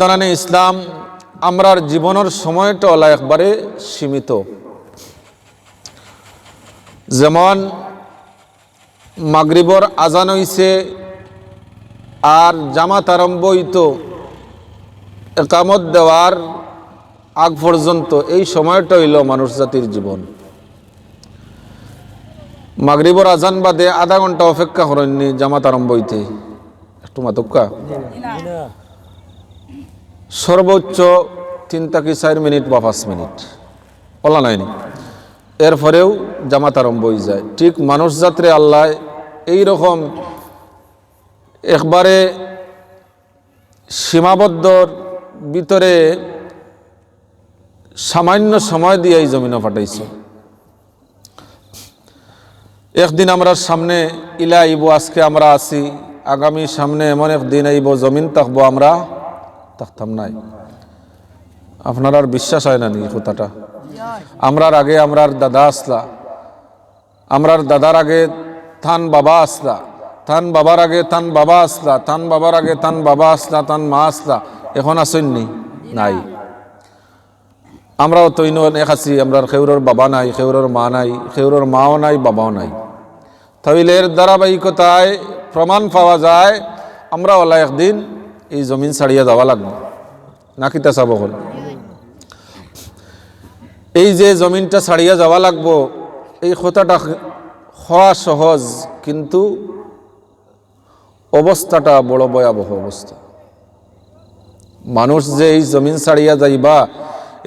জানানে ইসলাম আমরার জীবনের সময়টা হলো একবারে সীমিত। যেমন মাগরিবর আজান হইছে আর জামাত আরম্ভ হইত একামত দেওয়ার আগ পর্যন্ত, এই সময়টা হইল মানুষ জাতির জীবন। মাগরিবর আজান বাদে আধা ঘন্টা অপেক্ষা করেননি জামাত আরম্ভ হইতে, একটু মাতক্কা সর্বোচ্চ 3 থেকে 4 মিনিট বা 5 মিনিট ওলা নাইনি, এরপরেও জামাত আরম্ভ হয়ে যায়। ঠিক মানুষ জাত্রে আল্লাহ এই রকম একবারে সীমাবদ্ধর ভিতরে সামান্য সময় দিয়ে এই জমিনে পাঠাইছে। একদিন আমরা সামনে ইলা আইব, আজকে আমরা আছি, আগামী সামনে এমন একদিন আইব জমিন থাকবো আমরা থাকতাম নাই। আপনার আর বিশ্বাস হয় না নি কথাটা? আমরার আগে আমরার দাদা আসলা, আমরার দাদার আগে থান বাবা আসলা, থান বাবার আগে থান বাবা আসলা, থান বাবার আগে থান বাবা আসলা, থান মা আসলা। এখন আসেননি? নাই। আমরাও তৈন এক আছি, আমরার খেউরর বাবা নাই, খেউরর মা নাই, খেউরর মাও নাই, বাবাও নাই। তাহলে এর ধারাবাহিকতায় প্রমাণ পাওয়া যায় আমরা ওলা একদিন এই জমিন ছাড়িয়ে যাওয়া লাগবে, নাকি তা চাব হল? এই যে জমিনটা ছাড়িয়ে যাওয়া লাগবো, এই কথাটা হওয়া সহজ, কিন্তু অবস্থাটা বড় ভয়াবহ অবস্থা। মানুষ যে এই জমিন ছাড়িয়া যাইবা,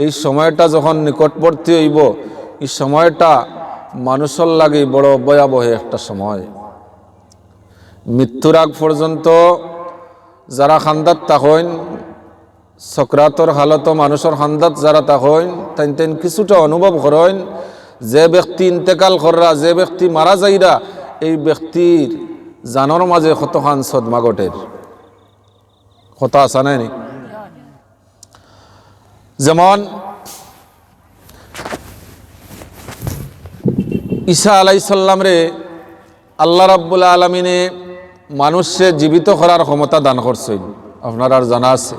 এই সময়টা যখন নিকটবর্তী হইব, এই সময়টা মানুষের লাগে বড় ভয়াবহ একটা সময়। মৃত্যুর আগ পর্যন্ত যারা খান্দাত তাকইন, সকরাতর হালত মানুষের খান্দাত যারা তাকইন, তাই কিছুটা অনুভব করেন যে ব্যক্তি ইন্তেকাল কররা, যে ব্যক্তি মারা যাইরা, এই ব্যক্তির জানর মাঝে কতখান সদমা ঘটের কথা আসা নাই? যেমন ঈসা আলাইহিস সালাম রে আল্লাহ রাব্বুল আলামিনে মানুষে জীবিত করার ক্ষমতা দান করছেন, আপনার আর জানা আছে।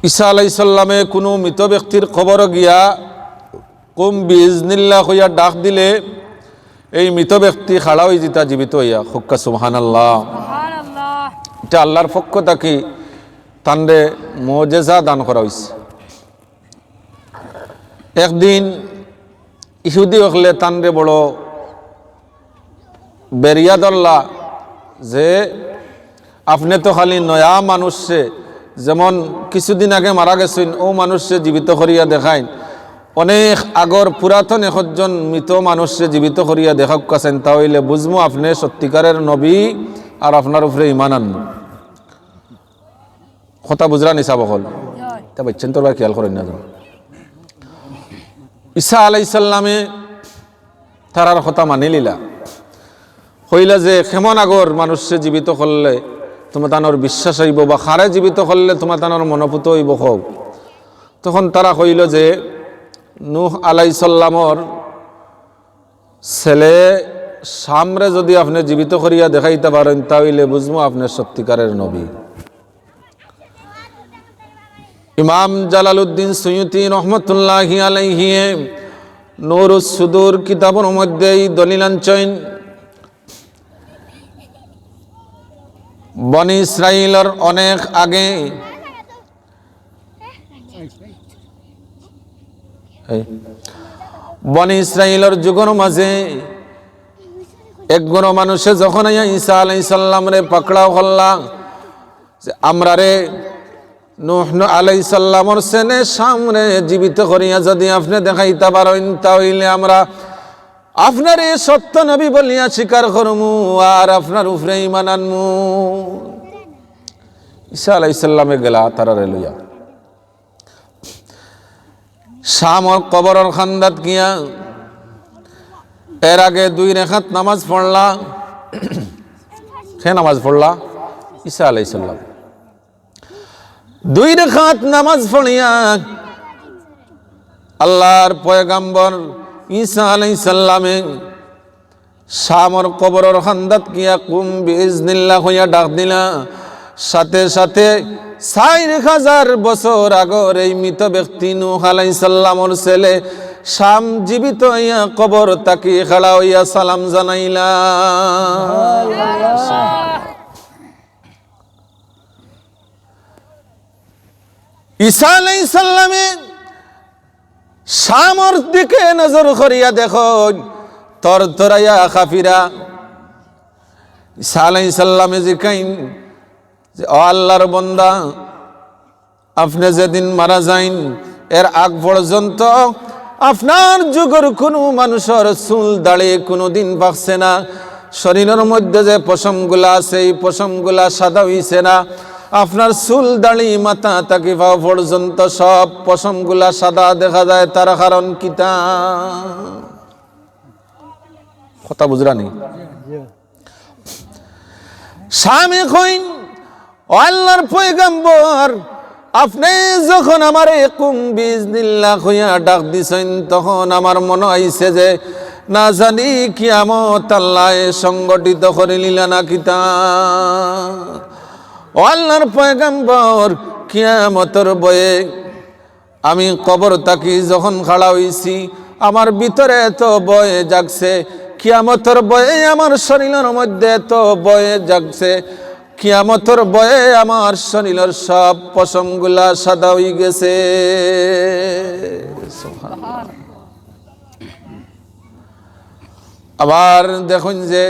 ঈসা আলাইহিস সালামে কোনো মৃত ব্যক্তির খবর গিয়া কুম বিইজনিল্লাহ হইয়া ডাক দিলে এই মৃত ব্যক্তি খাড়া হয়ে যেতা জীবিত হইয়া। হুক্কা সুবহানাল্লাহ। এটা আল্লাহর পক্ষ থেকে তানরে মুজিজা দান করা হয়েছে। একদিন ইহুদি হলে তানরে বড় বেরিয়া ধরলা যে আপনি তো খালি নয়া মানুষে, যেমন কিছুদিন আগে মারা গেছেন ও মানুষে জীবিত করিয়া দেখাইন, অনেক আগর পুরাতন একজন মৃত মানুষে জীবিত করিয়া দেখাক কাছেন, তাহলে বুঝবো আপনি সত্যিকারের নবী আর আপনার উপরে ইমান আনবো। কথা বুঝরা নিসা বকল তা বলছেন তোর ভাই খেয়াল করেন না। ঈসা আলাইহিস সালামে তারার কথা মানি লিলা, হইলা যে কেমন আগর মানুষে জীবিত করলে তোমার তানোর বিশ্বাস হইব, বা খারে জীবিত করলে তোমার তানোর মনোভূত হইব হোক। তখন তারা কইল যে নূহ আলাইহিস সালামর ছেলে সামরে যদি আপনি জীবিত করিয়া দেখাইতে পারেন, তাহলে বুঝবো আপনি সত্যিকারের নবী। ইমাম জালালউদ্দিন সুয়ুতি রহমতুল্লাহি আলাইহি নূরুস সুদূর কিতাবের মধ্যে এই দলিল আনছেন, বনি ইসরাইলের অনেক আগে বনি ইসরাইলের যুগের মাঝে একজন মানুষে যখন ঈসা আলাইহিস সালাম রে পাকড়াও করলা যে আমরা রে নূহ আলাইহিস সালামর সেনে সামনে জীবিত করিয়া যদি আপনি দেখাইতে পারেন, তাহলে আমরা আপনার এই সত্য নবী বলিয়া স্বীকার করমু আর আপনার উপরে ঈমান আনমু। ঈসা আলাইহিস সালামে গেলা তারারে লইয়া শামর কবরের খান্দাত গিয়া এর আগে 2 রাকাত নামাজ পড়লা। কে নামাজ পড়লা? ঈসা আলাইহিস সালাম 2 রাকাত নামাজ পড়িয়া আল্লাহর পয়গম্বর ঈসা আলাইহিস সালামে শামর কবরের খান্দাত গিয়া কুম বিইজনিল্লাহ হইয়া ডাক দিলা, সাথে সাথে 4000 বছর আগর এই মৃত ব্যক্তি নূহ আলাইহিস সালামর ছেলে শাম জীবিত হইয়া কবর তাকি খাড়া হইয়া সালাম জানাইলা। ঈসা আলাইহিস সালামে শামর দিকে নজর করিয়া দেখো তরতরাইয়া কাফিরা। ঈসা আলাইহিস সালামে জিকাইন যে ও আল্লাহর বান্দা, আপনি যেদিন মারা যাইন এর আগ পর্যন্ত আপনার যুগের কোনো মানুষের চুল দাড়ি কোনোদিন পাকছে না, শরীরের মধ্যে যে পশমগুলা আছে এই পশমগুলা সাদা হইছে না, আপনার চুল দাড়ি মাথা থাকি পাও পর্যন্ত সব পশমগুলা সাদা দেখা যায়, তার কারণ কিতা? কথা বুঝরানি? স্বামী কইন ও আল্লাহর পয়গম্বর, আপনি যখন আমারে কুম বিজনিল্লাহ কইয়া ডাক দিছেন তখন আমার মনে আইছে যে না জানি কিয়ামত আল্লাহ সংগঠিত করে নিলা না কিতা। ও আল্লাহর পয়গম্বর, কিয়ামতের বয়ে আমি কবর তাকি যখন খাড়া হইছি আমার ভিতরে এত বয়ে জাগছে, কিয়ামতের বয়ে আমার শরীরের মধ্যে এত বয়ে জাগছে, কিয়ামতের বয়ে আমার শরীরের সব পশমগুলা সাদা হয়ে গেছে। আবার দেখুন যে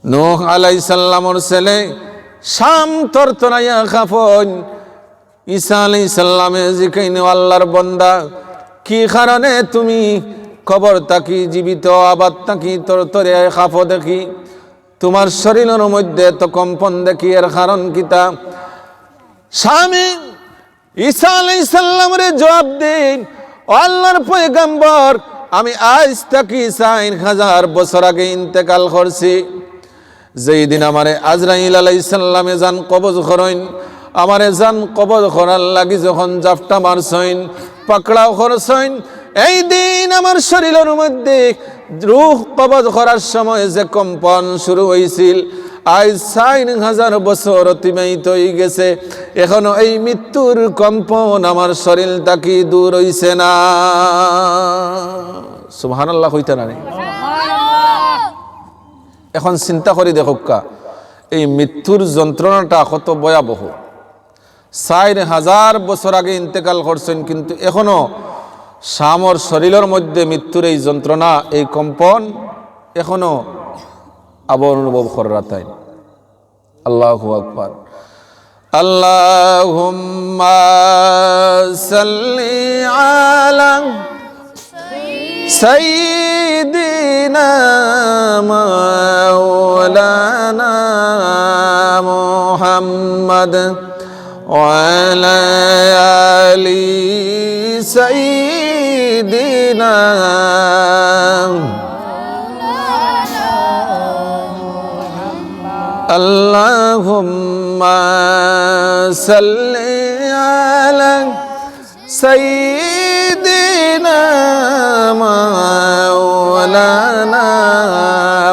নূহ আলাইহিস সালামর ছেলে শাম তরতরাইয়া কাঁপন। ঈসা আলাইহিস সালামে জিকাইন আল্লাহর বান্দা, কি কারণে তুমি কবর তাকি জীবিত আবার তাকি তরতরাইয়া কাঁপো দেখি, তোমার শরীরের মধ্যে তো কম্পন দেখি, এর কারণ কিতা? স্বামী ঈসা আলাইহিস সালামের জবাব দেন, ও আল্লাহর পয়গম্বর, আমি আজ থেকে 4000 বছর আগে ইন্তেকাল করছি। যেই দিন আমারে আজরাইল আলাইহিস সালামে জান কবজ করেন, আমারে জান কবজ করার লাগি যখন জাফটা মারছেন পাকড়াও করছেন, এই দিন আমার শরীরের মধ্যে রূহ কবজ করার সময় যে কম্পন শুরু হয়েছিল, আজ 4000 বছর অতিবাহিত হয়ে গেছে, এখনো এই মৃত্যুর কম্পন আমার শরীর তাকি দূর হইছে না। সুবহানাল্লাহ হইতে না? এখন চিন্তা করি দেখুকা, এই মৃত্যুর যন্ত্রণাটা কত ভয়াবহ। 4000 বছর আগে ইন্তেকাল করছেন, কিন্তু এখনো শামর শরীরের মধ্যে মৃত্যুর এই যন্ত্রণা, এই কম্পন এখনো আবার অনুভব করা তাই। আল্লাহু আকবার। আল্লাহুম্মা সাল্লি আলা সাইয়্যিদিনা মাওলানা মুহাম্মদ ওয়া আলা আলি সাইয়্যিদিনা আল্লাহুম্মা সাল্লি আলা সাইয়্যিদিনা মাওলানা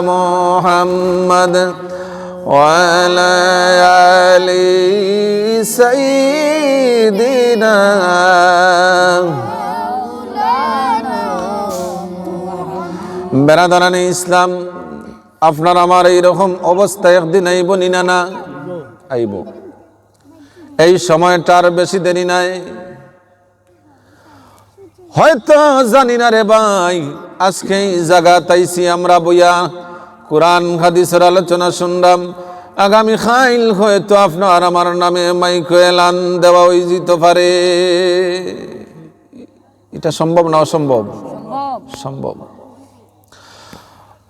মুহাম্মদ ওয়া আলা আলি সাইয়্যিদিনা। বেরাদারানে ইসলাম, আপনার আমার এইরকম অবস্থা একদিন আইব নিনা না? আইব। এই সময়টার বেশি দেরি নাই। হয়তো জানি না রে ভাই, আজকে এই জায়গা তাইছি আমরা বইয়া কোরআন হাদিসের আলোচনা শুনলাম, আগামী খাইল হয়তো আপনার আমার নামে মাইক এলান দেওয়া হয়ে যেতে পারে। এটা সম্ভব না অসম্ভব? সম্ভব।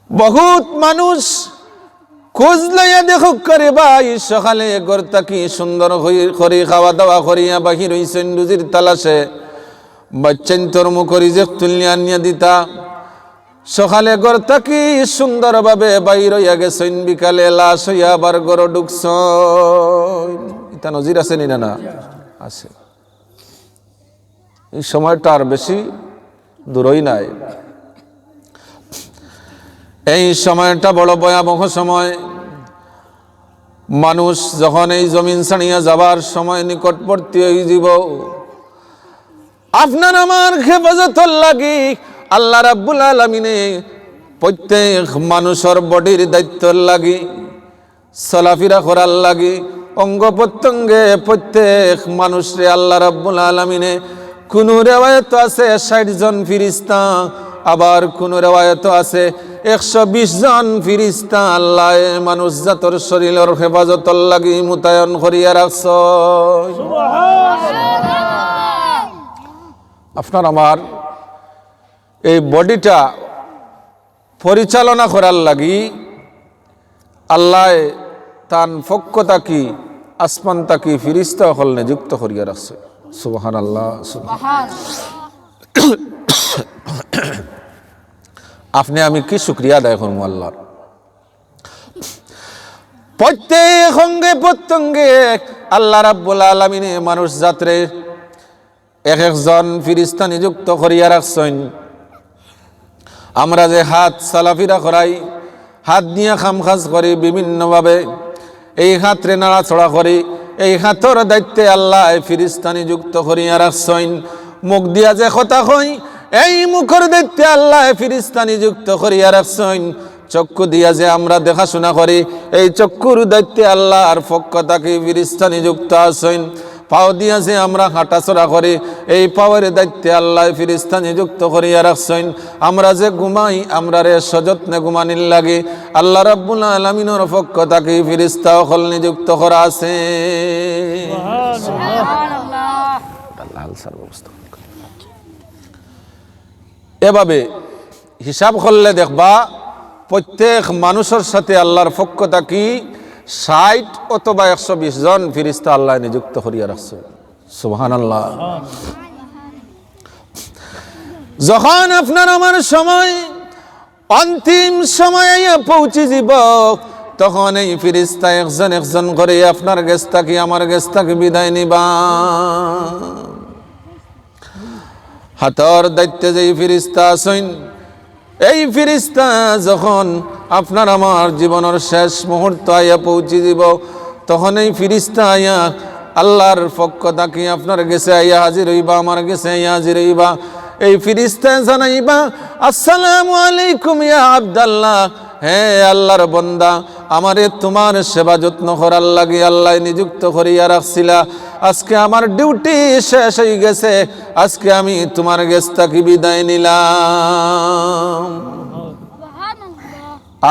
বহুত মানুষ খোঁজ লইয়া দেখুক করে ভাই, সকালে ঘর থাকি সুন্দর করে খাওয়া দাওয়া করিয়া বাহির হইছেন রুজির তালাশে, বাচ্চান তোর মুখ রিজেক তুলিয়া আনিয়া দিতা। সকালে ঘর থাকি সুন্দরভাবে বাইর হইয়া গেছেন, বিকালে লাশ হইয়া আবার ঘর ঢুকছ। এটা নজির আছে নি? না আছে। এই সময়টা আর বেশি দূরই নাই। এই সময়টা বড় ভয়াবহ সময়। মানুষ যখন এই জমিন ছাড়িয়া যাবার সময় নিকটবর্তী হয়ে যাব, আপনার আমার হেফাজতর লাগি আল্লাহ রাব্বুল আলামিনে প্রত্যেক মানুষের বডির দায়িত্বর লাগি, চলাফেরা করার লাগি, অঙ্গ প্রত্যঙ্গে প্রত্যেক মানুষরে আল্লাহ রাব্বুল আলামিনে কোন রেওয়ায়ত আছে 60 জন ফিরিস্তা, আবার কোন রেওয়ায়ত আছে 120 জন ফিরিস্তা আল্লাহ মানুষ জাতর শরীরের হেফাজতর লাগি মোতায়েন করিয়া রাখছ। আপনার আমার এই বডিটা পরিচালনা করার লাগি আল্লাহ তান পক্ষ থাকি আসমান থাকি ফিরিস্তা হল নিযুক্ত করিয়া রাখছে। সুবহানাল্লাহ। আপনি আমি কি শুকরিয়া আদায় করবো আল্লাহর। প্রত্যেক অঙ্গে প্রত্যঙ্গে আল্লাহ রাব্বুল আলামিনে মানুষ জাতরে এক একজন ফিরিস্তা নিযুক্ত করিয়া রাখছেন। আমরা যে হাত চলাফেরা করাই, হাত নিয়ে কাজ করি বিভিন্নভাবে, এই হাতরে নাড়াচড়া করি, এই হাতর দায়িত্বে আল্লাহ ফিরিস্তা নিযুক্ত করিয়া রাখছেন। মুখ দিয়া যে কথা কই, এই মুখের দায়িত্বে আল্লাহ ফিরিস্তা নিযুক্ত করিয়া রাখছেন। চক্ষু দিয়া যে আমরা দেখাশোনা করি, এই চক্ষুর দায়িত্বে আল্লাহর পক্ষ থেকে ফিরিস্তা নিযুক্ত আছেন। পাও দিয়া যে আমরা হাঁটাচড়া করি, এই পাওয়ার দায়িত্বে আল্লাহ ফিরিস্তা নিযুক্ত করিয়া রাখছেন। আমরা যে ঘুমাই, আমরা রে সযত্নে ঘুমানির লাগে আল্লাহ রাব্বুল আলামিনের পক্ষ থেকে ফিরিস্তা সকল নিযুক্ত করা আছে। এভাবে হিসাব করলে দেখবা প্রত্যেক মানুষের সাথে আল্লাহর পক্ষ থেকে 60 অথবা 120 জন ফিরিস্তা আল্লাহ নিযুক্ত করিয়া রাখছে। সুবহানাল্লাহ। যখন আপনার আমার সময় অন্তিম সময়ে পৌঁছে যাব, তখন এই ফিরিস্তা একজন একজন করে আপনার কাছ থেকে আমার কাছ থেকে বিদায় নিবা। হাতর দায়িত্বে যে ফিরিস্তা আছেন, এই ফিরিস্তা যখন আপনার আমার জীবনের শেষ মুহূর্ত আইয়া পৌঁছে দিব, তখন এই ফিরিস্তা আইয়া আল্লাহর পক্ষ থেকে আপনার গেছে আইয়া হাজির হইবা, আমার গেছে আইয়া হাজির হইবা। এই ফিরিস্তা জানাইবা, আসসালামু আলাইকুম ইয়া আব্দাল্লাহ, হে আল্লাহর বান্দা, আমারে তোমার সেবা যত্ন করার লাগে আল্লাহ নিযুক্ত করিয়া রাখছিলা। আজকে আমার ডিউটি শেষ হয়ে গেছে, আজকে আমি তোমার কাছ থেকে বিদায় নিলাম।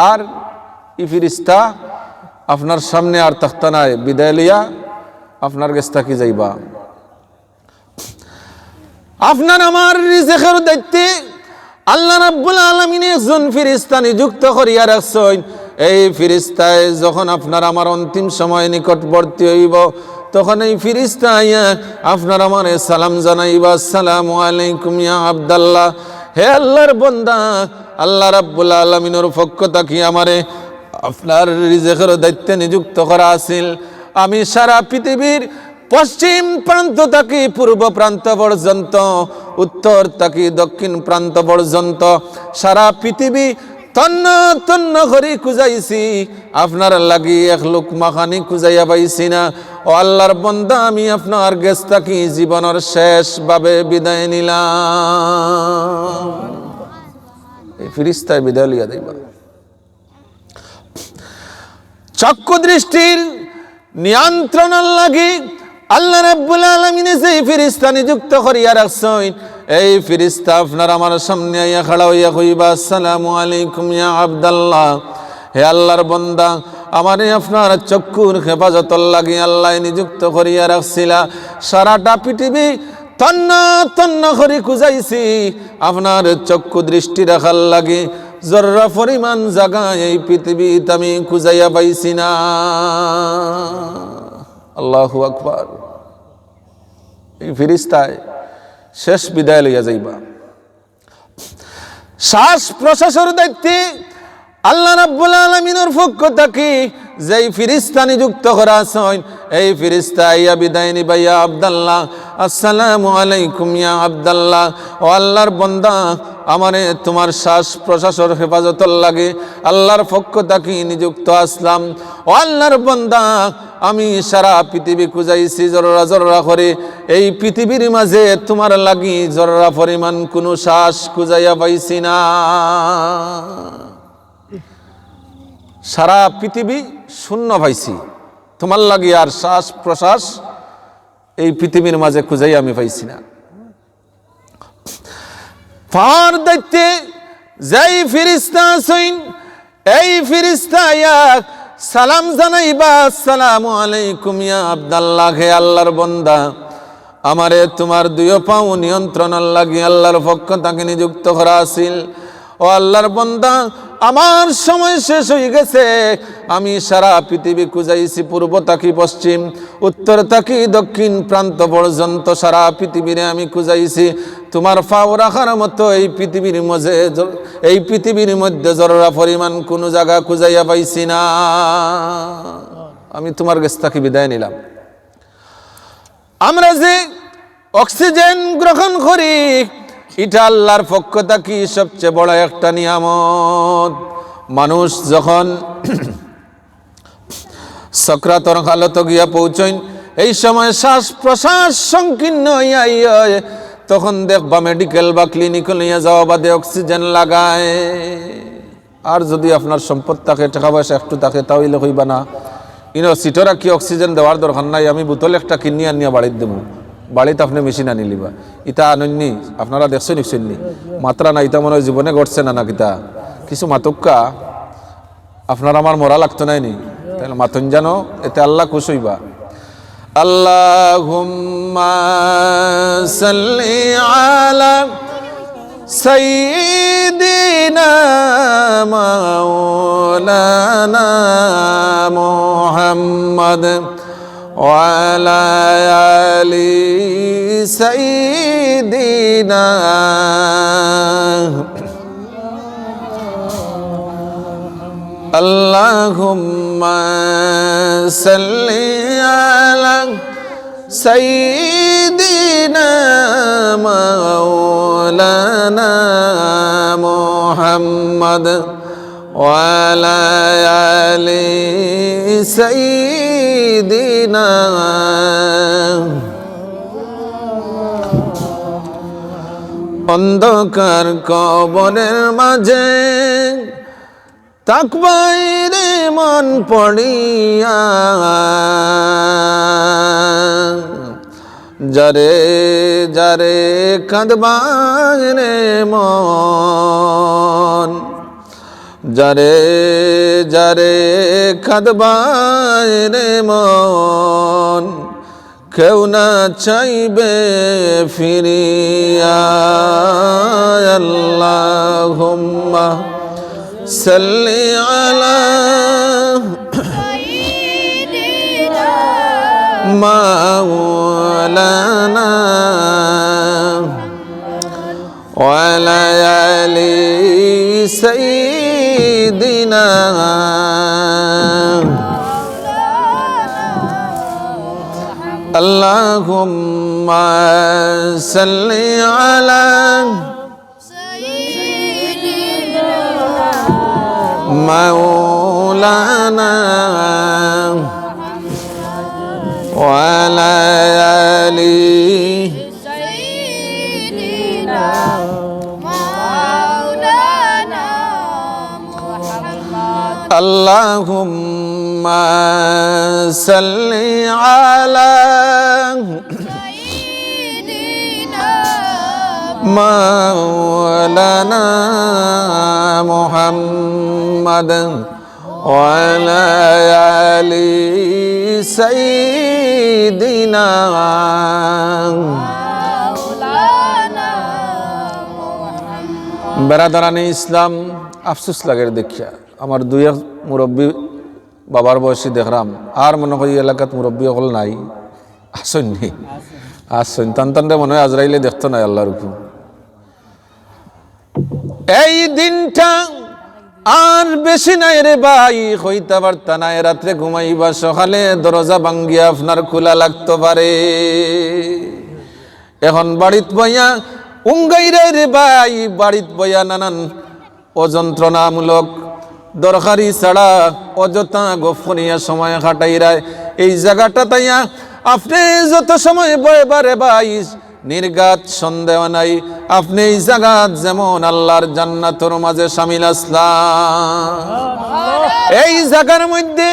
আর এই ফিরিস্তা আপনার সামনে আর থাকতা নাই, বিদায় লিয়া আপনার কাছ থেকে যাইবা। আপনার আমার রিজিকের দায়িত্বে আল্লাহ রাব্বুল আলামিন একজন ফিরিস্তা নিযুক্ত করিয়া রাখছেন। এই ফিরিস্তায় যখন আপনার আমার অন্তিম সময় নিকটবর্তী হইব, তখন এই ফিরিস্তা আইয়া আপনার আমার সালাম জানাইবা, আসসালামু আলাইকুম ইয়া আব্দাল্লাহ, হে আল্লাহর বান্দা, আল্লাহ রাব্বুল আলামিনের পক্ষ থেকে আমারে আপনার রিজিকের দায়িত্বে নিযুক্ত করা আছিল। আমি সারা পৃথিবীর পশ্চিম প্রান্ত থেকে পূর্ব প্রান্ত পর্যন্ত, উত্তর থেকে দক্ষিণ প্রান্ত পর্যন্ত সারা পৃথিবী তন্ন তন্ন করে খুঁজাইছি, আপনার লাগি এক লোকমা খানি খুঁজাইয়া পাইছি না। ও আল্লাহর বান্দা, আমি আপনার কাছ থেকে জীবনের শেষ ভাবে বিদায় নিলাম। এই ফিরিস্তায় বিদায় লিয়া দিবা। চক্ষু দৃষ্টির নিয়ন্ত্রণের লাগি আল্লাহ রাব্বুল আলামিন যেই ফিরিস্তা নিযুক্ত করিয়া রাখছেন, এই ফিরিস্তা আপনার আমার সামনে আইয়া খাড়া হইয়া কইবা, আসসালামু আলাইকুম ইয়া আব্দাল্লাহ, হে আল্লাহর বান্দা, আমারে আপনার চক্ষুর হেফাজতর লাগি আল্লাহ নিযুক্ত করিয়া রাখছিলা। সারাটা পৃথিবী তন্ন তন্ন করে খুঁজাইছি, আপনার চক্ষু দৃষ্টি রাখার লাগি জর্রা পরিমাণ জায়গা এই পৃথিবীতে আমি খুঁজাইয়া পাইছি না। আল্লাহু আকবার। এই ফিরিস্তায় শেষ বিদায় লইয়া যাইবা। শ্বাস প্রশ্বাসের দায়িত্বে আল্লাহ রাব্বুল আলামিনের পক্ষ থেকে যেই ফিরিস্তা নিযুক্ত করা আছেন এই ফিরিস্তা ইয়া বিদায় নিবা ইয়া আব্দুল্লাহ আসসালামু আলাইকুম ইয়া আব্দুল্লাহ ও আল্লাহর বান্দা আমারে তোমার শ্বাস প্রশ্বাসের হেফাজতর লাগে আল্লাহর পক্ষ থেকে নিযুক্ত আসলাম ও আল্লাহর বান্দা আমি সারা পৃথিবী খুঁজাইছি জররা জররা করে এই পৃথিবীর মাঝে তোমার লাগি জররা পরিমাণ কোনো শ্বাস খুঁজাইয়া পাইছি না সারা পৃথিবী শূন্য পাইছি তোমার লাগি আর শ্বাস প্রশ্বাস এই পৃথিবীর মাঝে খুঁজাই আমি পাইছি না ফার দেখতে যেই ফিরিস্তা আছেন এই ফিরিস্তা এক সালাম জানাইবা আসসালামু আলাইকুম ইয়া আব্দুল্লাহ হে আল্লাহর বান্দা আমারে তোমার দুই পাও নিয়ন্ত্রণের লাগি আল্লাহর পক্ষ থেকে নিযুক্ত করা আছিল ও আল্লাহর বান্দা আমার সময় শেষ হয়ে গেছে আমি সারা পৃথিবী খুঁজাইছি পূর্ব থাকি পশ্চিম উত্তর থাকি দক্ষিণ প্রান্ত পর্যন্ত সারা পৃথিবীরে আমি খুঁজাইছি তোমার পাও রাখার মতো এই পৃথিবীর মধ্যে জররা পরিমাণ কোনো জায়গা খুঁজাইয়া পাইছি না আমি তোমার কাছ থেকে বিদায় নিলাম আমরা যে অক্সিজেন গ্রহণ করি এটা আল্লাহর পক্ষ থেকে সবচেয়ে বড় একটা নিয়ামত মানুষ যখন সকরাতর হালত গিয়া পৌঁছইন এই সময় শ্বাস প্রশ্বাস সংকীর্ণ হইয়া তখন দেখবা মেডিকেল বা ক্লিনিক নিয়ে যাওয়া বাদে অক্সিজেন লাগায় আর যদি আপনার সম্পদ থাকে টাকা পয়সা একটু থাকে তাহলে হইবা না সিটরা কি অক্সিজেন দেওয়ার দরকার নাই আমি বোতল একটা কিনিয়ে আনিয়া বাড়িতে দেবো বাড়িতে আপনি মেশিন আনি লিবা ইটা আনন্যি আপনারা দেখছেন নিশ্চয়ই মাত্রা না ইটা মনে হয় জীবনে ঘটছে না কিতা কিছু মাতক্কা আপনার আমার মরা লাগতো নাই নি তাহলে মাতন জানো এতে আল্লাহ খুশ হইবা আল্লাহুম্মা সাল্লি আলা সাইয়্যিদিনা মাওলানা মুহাম্মদ وعلى آل سيدنا اللهم صل على سيدنا مولانا محمد وعلى آل سيدنا অন্ধকার কবরের মাঝে তাকবাইরে মন পড়িয়া যারে যারে কাঁদবাইরে মন যারে যারে কাঁদবাইরে মন কেউ না চাইবে ফিরিয়া আল্লাহুম্মা সাল্লি আলা মাওলানা ওয়া আলা আলি সাইয়্যিদিনা আল্লাহুম্মা সাল্লি আলা সাইয়্যিদিনা মাওলানা ওয়া আলা আলি সাইয়্যিদিনা মাওলানা মুহাম্মদ আল্লাহুম্মা সাল্লি আলা সাইয়্যিদিনা মাওলানা মুহাম্মদ ওয়া আলা আলি সাইয়্যিদিনা মাওলানা মুহাম্মদ বেরাদারানে ইসলাম আফসোস লাগে দেখিয়া আমার দুই এক মুরব্বী বাবার বয়সী দেখলাম আর মনে করি এলাকাত মুরব্বী হল নাই আসেন নি আসেন টানটানটা মনে হয় আজরাইলে দেখতো নাই আল্লাহর হুকুম এই দিনটা আর বেশি নাই রে ভাই, হইতে পারতা নাই রাত্রে ঘুমাইবা, সকালে দরজা ভাঙ্গিয়া আপনার খোলা লাগতে পারে। এখন বাড়িত বইয়া উঙ্গাইরে রে ভাই, বাড়িত বইয়া নানান অযন্ত্রণামূলক দরকারি ছাড়া অযথা গোপনীয় সময় কাটাইরায়। এই জায়গাটা তাইয়া আপনি যত সময় বয়বারে ভাই নির্ঘাত সন্দেহ নাই আপনি এই জায়গাত যেমন আল্লাহর জান্নাতের মাঝে শামিল আসলাম। এই জায়গার মধ্যে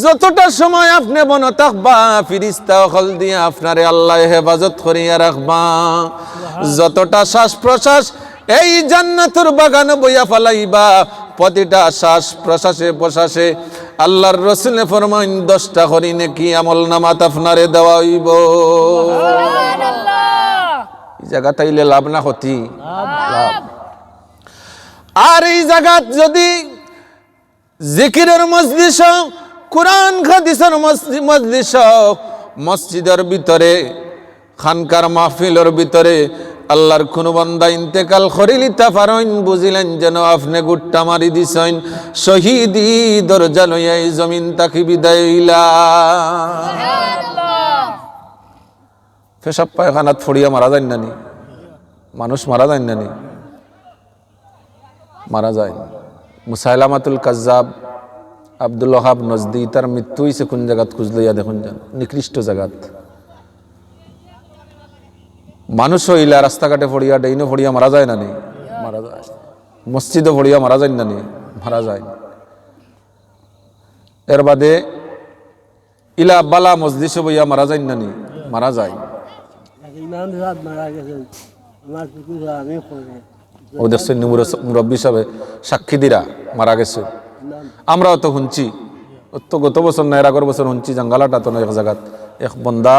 যতটা সময় আপনি বন থাকবা, ফিরিস্তা হল দিয়ে আপনারে আল্লাহ হেফাজত করিয়া রাখবা। যতটা শ্বাস প্রশ্বাস এই জান্নাতের বাগানে বইয়া ফালাইবা, প্রতিটা শ্বাস প্রশ্বাসে প্রশ্বাসে আল্লাহর রাসূল ফরমান 10টা করে নেকি আমল নামাত আপনারে দেওয়া হইব। এই জায়গা তাইলে লাভ না ক্ষতি? লাভ। আর এই জায়গাত যদি জিকিরের মজলিস, কুরআন হাদিসের মজলিস, মসজিদের ভিতরে খানকার মাহফিলের ভিতরে আল্লাহর কোন বান্দা ইন্তেকাল করিলিতা পারেন, বুঝিলেন যেন আপনি গুট্টা মারি দিছেন, শহীদি দরজা লইয়া এই জমিন তাকি বিদায় হইলা। পেশাব পায়খানাত ফড়িয়া মারা যায় নানি? মানুষ মারা যায় নানি? মারা যায়। মুসাইলামাতুল কাজ্জাব আব্দুল ওয়াহাব নজদি, তার মৃত্যু হইছে কোন জায়গাত খুঁজলইয়া দেখুন যান, নিকৃষ্ট জায়গাত। মানুষ হইলা রাস্তাঘাটে ফড়িয়া ডেইনো ফড়িয়া মারা যায় না নি? মারা যায়। মসজিদে ফড়িয়া মারা যায় না নি? মারা যায়। এর বাদে ইলা বালা মসজিদে বইয়া মারা যায় না নি? মারা যায়। ও দেখছেন মুরব্বী সাহেব সাক্ষী দিরা মারা গেছে, আমরাও তো শুনছি। তো গত বছর না এর আগের বছর শুনছি জাঙ্গালাটা তো এক জায়গাত এক বন্দা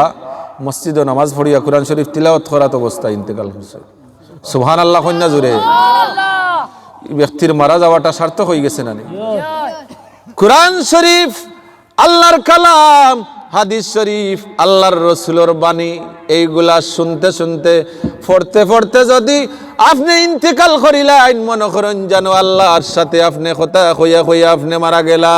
মসজিদে নামাজ পড়িয়া কুরআন শরীফ তিলাওয়াত করাত অবস্থায় ইন্তেকাল হয়েছে। সুবহানাল্লাহ কন্যা জুড়ে ব্যক্তির মারা যাওয়াটা সার্থক হয়ে গেছে না? কুরআন শরীফ আল্লাহর কালাম, হাদিস শরীফ আল্লাহর রাসূলের বাণী, এইগুলা শুনতে শুনতে পড়তে পড়তে যদি আপনি ইন্তেকাল করিলেন, মনে করেন যেন আল্লাহর সাথে আপনি কথা কইয়া কইয়া আপনি মারা গেলা।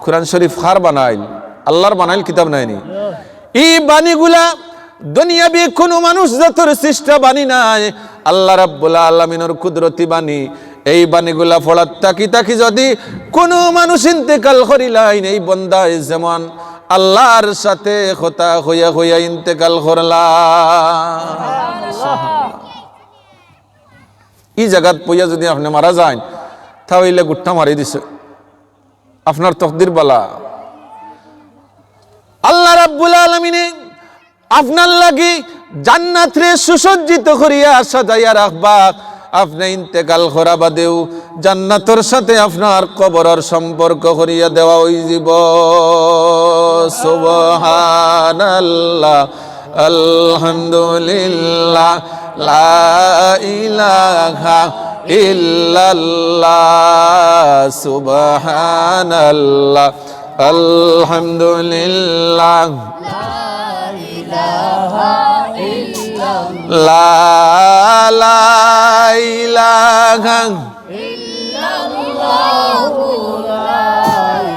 কুরআন শরীফ কার বানাইল? আল্লাহর বানাইল, কিতাব নাইনি। এই বাণীগুলা দুনিয়াবি কোন মানুষ জাতের সৃষ্ট বাণী নাই, আল্লাহ রাব্বুল আলামিনের কুদরতি বাণী। এই বাণীগুলা পড়ার তাকি তাকি যদি কোন মানুষ ইন্তেকাল করিলাইন, এই বন্দায় যেমন আল্লাহর সাথে কথা হইয়া হইয়া ইন্তেকাল করলা। এই জায়গাত পইয়া যদি আপনি মারা যান, তাহলে গুট্টা মারি দিছে, আপনার তকদির বালা। আল্লাহ রাব্বুল আলামিনে আপনার লাগি জান্নাত রে সুসজ্জিত করিয়া সাজাইয়া রাখবা। আপনি ইন্তেকাল করা বাদেও জান্নাতের সাথে আপনার কবরের সম্পর্ক করিয়া দেওয়া ওই জীব। সুবহানাল্লাহ, আলহামদুলিল্লাহ, লা ইলাহা ইল্লাল্লাহ, সুবহানাল্লাহ, আলহামদুলিল্লাহ,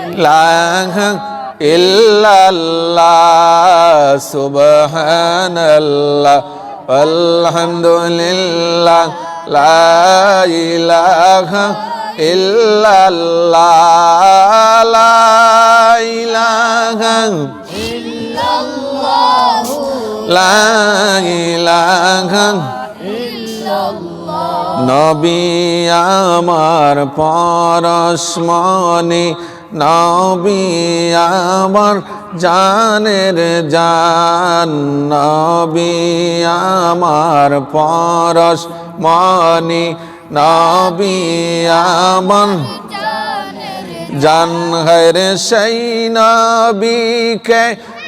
লা ইলাহা ইল্লাল্লাহ, সুবহানাল্লাহ, আলহামদুলিল্লাহ, লা ইলাহা ইল্লাল্লাহ, লা ইলাহা লা ইলাহা ইল্লাল্লাহ। নবী আমার পরশমণি, নবী আমার জানের জান, নবী আমার পরশমণি, নবী আমার জান। হরে সেই নবীকে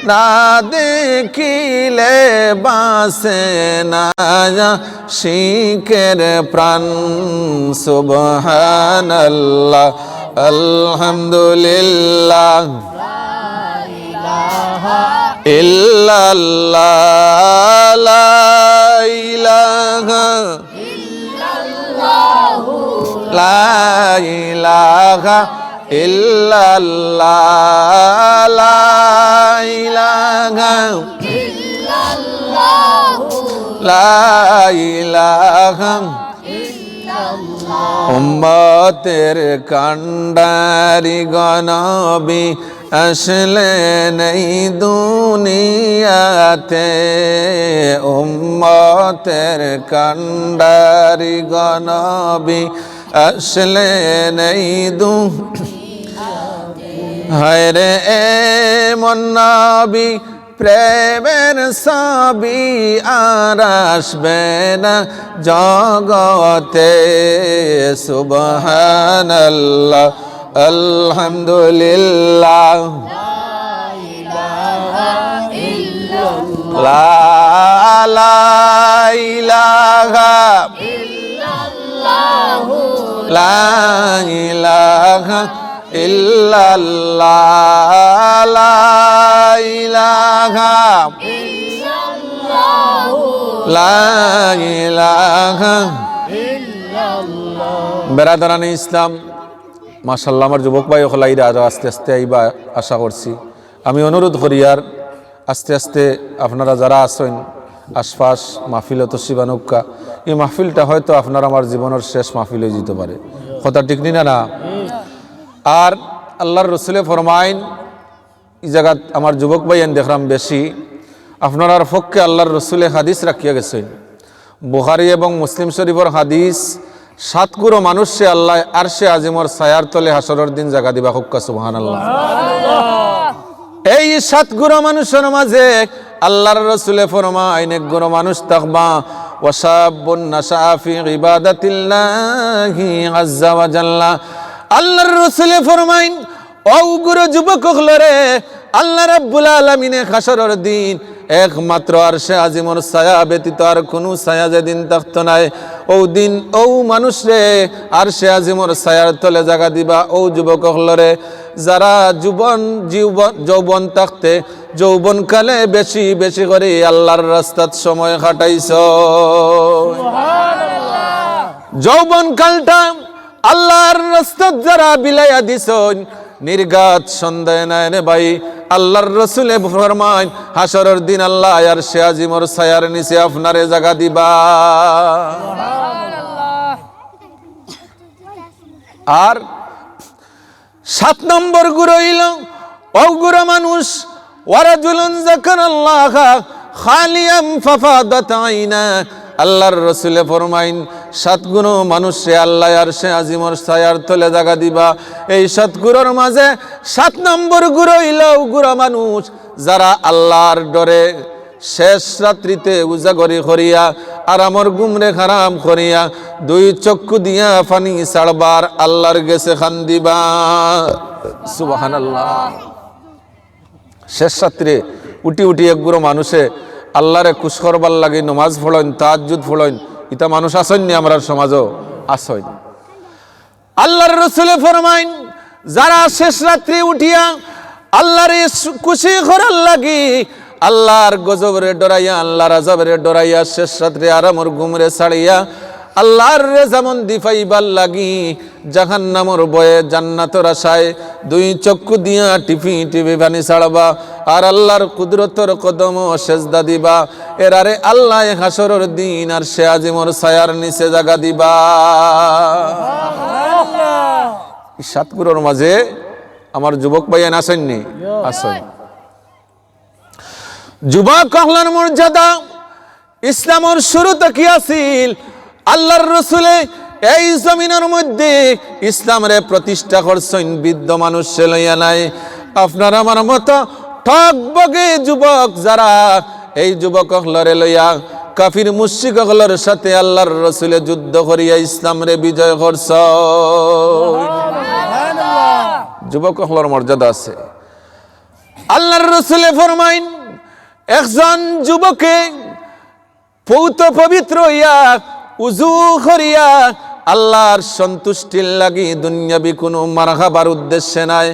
না দেখিলে বাসে না শিকের প্রাণ। সুবহানাল্লাহ, আলহামদুলিল্লাহ, ইল্লাল্লাহ, লা ইলাহা ইল্লাল্লাহ, লা ইলাহা ইল্লাল্লাহ লা ইলাহা লা ইলাহা উম্মতের কান্ডারি গনবী আসলে নেই দুনিয়াতে, উম্মতের কান্ডারি গনবী আসলে নেই হায়রে এমন নবী প্রেমের ছবি আর আসবে না জগতে। সুবহানাল্লাহ আলহামদুলিল্লাহ লা ইলাহা লা ইলাহা ইল্লাল্লাহ লা ইলাহা লা ইলাহা বেরাদারানি ইসলাম, মাশাআল্লাহ আমার যুবক ভাই হলাইরা আরো আস্তে আস্তে আইবা আশা করছি। আমি অনুরোধ করি আর আস্তে আস্তে আপনারা যারা আছেন আশপাশ মাহফিল তো শিবানুক্কা, এই মাহফিলটা হয়তো আপনার আমার জীবনের শেষ মাহফিল হয়ে যেতে পারে, কথা ঠিক না না? আর আল্লাহর রসুলে ফরমাইন এই জায়গাত আমার যুবক ভাই দেখলাম বেশি আপনার পক্ষে আল্লাহর রসুলে হাদিস রাখিয়া গেছেন। বুখারী এবং মুসলিম শরীফের হাদিস, 7 গুরু মানুষে আল্লাহ আরশে আজিমর ছায়ার তলে হাসরের দিন জায়গা দিবা, হুক্কা সুবহানাল্লাহ। এই 7 গুরু মানুষের মাঝে আল্লাহর রসুলে ফরমাইন এক গুরু মানুষ তাকবা ওয়াশাবুন নাশা ফি ইবাদাতিল্লাহি আযজা ওয়া জাল্লা। আল্লাহর রসুলে ফরমাইন ও গুরু যুবক হলরে আল্লাহ রাব্বুল আলামিনে হাসরের দিন একমাত্র আরশে আজিমর ছায়া ব্যতীত আর কোনো ছায়া যেদিন থাকতো নাই, ও দিন ও মানুষরে আরশে আজিমর ছায়ার তলে জায়গা দিবা ও যুবক হলরে যারা যৌবন থাকতে যৌবনকালে বেশি বেশি করে আল্লাহর রাস্তাত সময় কাটাইছ। যৌবন কালটা আল্লাহর রাস্তাত যারা বিলাইয়া দিছন নির্গাত সন্দেহ নাই রে ভাই, আল্লাহর রসুলে ফরমান হাসরের দিন আল্লাহ আরশে আজিমর ছায়ার নিচে আপনারে জায়গা দিবা। আর 7 নম্বর গুরু হইল ও গুরু মানুষ ওয়ারাজুলুন যাকারাল্লাহ খালিয়াম ফাফাদাত আইনা। আল্লাহর রসুলে ফরমাইন 7 গুরু মানুষে আল্লাহ আরশে আজিমর ছায়ার তলে জায়গা দিবা। এই 7 গুরুর মাঝে 7 নম্বর গুরু হইল গুরু মানুষ যারা আল্লাহর ডরে শেষ রাত্রিতে উজাগরি করিয়া আরামর গুমরে হারাম করিয়া 2 চক্ষু দিয়া পানি ছাড়বার আল্লাহর গেছে খান দিবা। সুবহানাল্লাহ। শেষ রাত্রে উঠি উঠি এক গুরু মানুষে আল্লাহরে খুশ করবার লাগে নমাজ পড়েন, তাহাজ্জুদ পড়েন, ইতা মানুষ আসেন নি আমরা সমাজও আসেন। আল্লাহর রসুলে ফরমাইন যারা শেষ রাত্রি উঠিয়া আল্লাহরে খুশি করার লাগি আল্লাহর গজবরে ডরাইয়া আল্লাহর আযাবরে ডরাইয়া শেষ রাত্রে আরামর ঘুমরে ছাড়িয়া আল্লাহর রেজামন্দি পাইবার লাগি জাহান্নামর ভয়ে জান্নাতের আশায় 2 চক্ষু দিয়া টিপি টিপি পানি ছাড়বা আর আল্লাহর কুদরতর কদম সেজদা দিবা। এরারে আল্লাহ হাসরের দিন আর সে আজিমর ছায়ার নিচে জায়গা দিবা। 7 গুরুর মাঝে আমার যুবক ভাইয়ান আসেননি? আসেন। যুবক হলার মর্যাদা ইসলামের শুরুতে কি আছিল? আল্লাহর রসুলে এই জমিনের মধ্যে ইসলামরে প্রতিষ্ঠা করছেন বৃদ্ধ মানুষে লইয়া নাই। আপনার আমার মতো ঠকবগে যুবক যারা এই যুবক হলরে লইয়া কাফির মুশরিক হলর সাথে আল্লাহর রসুলে যুদ্ধ করিয়া ইসলামরে বিজয় করছ। যুবক হলর মর্যাদা আছে। আল্লাহর রসুলে ফরমাইন একজন যুবকে পৌত পবিত্র হইয়া উজু করিয়া আল্লাহর সন্তুষ্টির লাগি দুনিয়াবি কোনো মারহাবার উদ্দেশ্যে নাই,